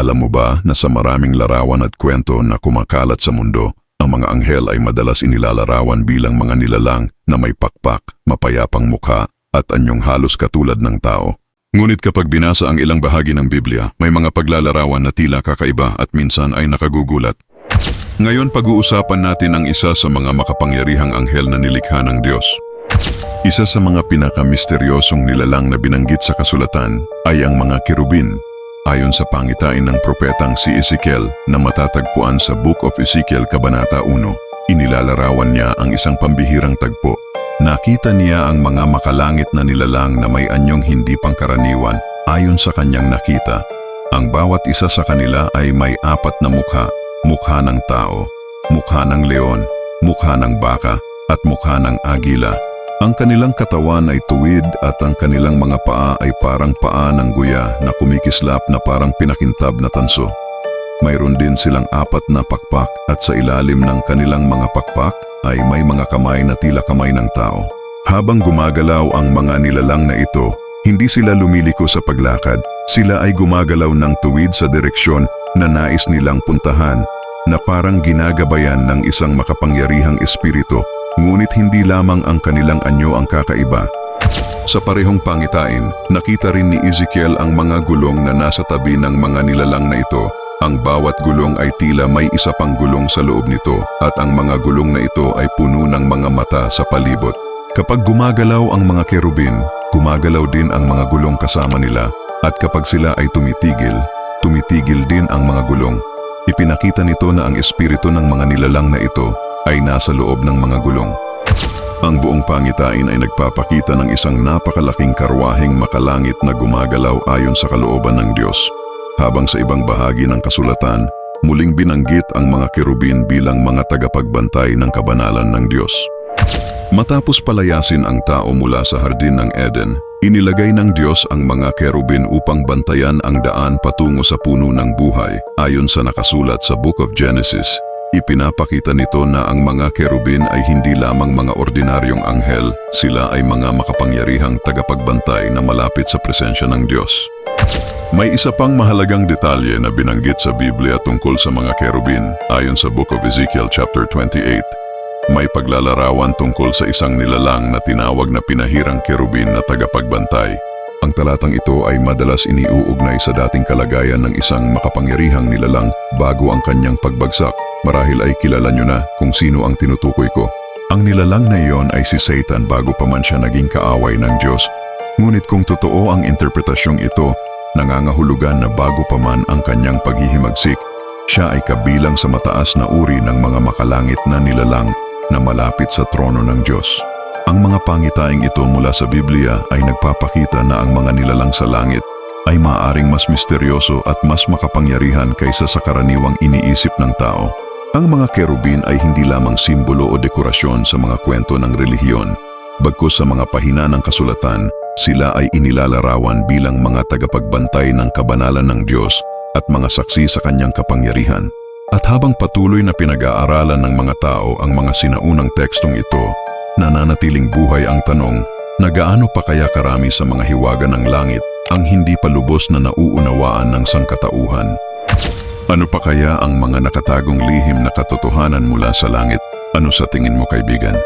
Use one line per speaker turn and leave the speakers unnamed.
Alam mo ba na sa maraming larawan at kwento na kumakalat sa mundo, ang mga anghel ay madalas inilalarawan bilang mga nilalang na may pakpak, mapayapang mukha at anyong halos katulad ng tao. Ngunit kapag binasa ang ilang bahagi ng Biblia, may mga paglalarawan na tila kakaiba at minsan ay nakagugulat. Ngayon pag-uusapan natin ang isa sa mga makapangyarihang anghel na nilikha ng Diyos. Isa sa mga pinakamisteryosong nilalang na binanggit sa kasulatan ay ang mga kerubin. Ayon sa pangitain ng propetang si Ezekiel na matatagpuan sa Book of Ezekiel Kabanata 1, inilalarawan niya ang isang pambihirang tagpo. Nakita niya ang mga makalangit na nilalang na may anyong hindi pangkaraniwan ayon sa kanyang nakita. Ang bawat isa sa kanila ay may 4 na mukha, mukha ng tao, mukha ng leon, mukha ng baka at mukha ng agila. Ang kanilang katawan ay tuwid at ang kanilang mga paa ay parang paa ng guya na kumikislap na parang pinakintab na tanso. Mayroon din silang 4 na pakpak at sa ilalim ng kanilang mga pakpak ay may mga kamay na tila kamay ng tao. Habang gumagalaw ang mga nilalang na ito, hindi sila lumiliko sa paglakad, sila ay gumagalaw ng tuwid sa direksyon na nais nilang puntahan, na parang ginagabayan ng isang makapangyarihang espiritu. Ngunit hindi lamang ang kanilang anyo ang kakaiba. Sa parehong pangitain, nakita rin ni Ezekiel ang mga gulong na nasa tabi ng mga nilalang na ito. Ang bawat gulong ay tila may isa pang gulong sa loob nito at ang mga gulong na ito ay puno ng mga mata sa palibot. Kapag gumagalaw ang mga kerubin, gumagalaw din ang mga gulong kasama nila at kapag sila ay tumitigil din ang mga gulong. Ipinakita nito na ang espiritu ng mga nilalang na ito ay nasa loob ng mga gulong. Ang buong pangitain ay nagpapakita ng isang napakalaking karwaheng makalangit na gumagalaw ayon sa kalooban ng Diyos. Habang sa ibang bahagi ng kasulatan, muling binanggit ang mga kerubin bilang mga tagapagbantay ng kabanalan ng Diyos. Matapos palayasin ang tao mula sa hardin ng Eden, inilagay ng Diyos ang mga kerubin upang bantayan ang daan patungo sa puno ng buhay ayon sa nakasulat sa Book of Genesis. Ipinapakita nito na ang mga kerubin ay hindi lamang mga ordinaryong anghel, sila ay mga makapangyarihang tagapagbantay na malapit sa presensya ng Diyos. May isa pang mahalagang detalye na binanggit sa Biblia tungkol sa mga kerubin ayon sa Book of Ezekiel chapter 28. May paglalarawan tungkol sa isang nilalang na tinawag na pinahirang kerubin na tagapagbantay. Ang talatang ito ay madalas iniuugnay sa dating kalagayan ng isang makapangyarihang nilalang bago ang kanyang pagbagsak. Marahil ay kilala nyo na kung sino ang tinutukoy ko. Ang nilalang na iyon ay si Satan bago pa man siya naging kaaway ng Diyos. Ngunit kung totoo ang interpretasyong ito, nangangahulugan na bago pa man ang kanyang paghihimagsik, siya ay kabilang sa mataas na uri ng mga makalangit na nilalang na malapit sa trono ng Diyos. Ang mga pangitaing ito mula sa Biblia ay nagpapakita na ang mga nilalang sa langit ay maaaring mas misteryoso at mas makapangyarihan kaysa sa karaniwang iniisip ng tao. Ang mga kerubin ay hindi lamang simbolo o dekorasyon sa mga kwento ng relihiyon. Bagkus sa mga pahina ng kasulatan, sila ay inilalarawan bilang mga tagapagbantay ng kabanalan ng Diyos at mga saksi sa kanyang kapangyarihan. At habang patuloy na pinag-aaralan ng mga tao ang mga sinaunang tekstong ito, nananatiling buhay ang tanong na gaano pa kaya karami sa mga hiwaga ng langit ang hindi pa lubos na nauunawaan ng sangkatauhan. Ano pa kaya ang mga nakatagong lihim na katotohanan mula sa langit? Ano sa tingin mo, kaibigan?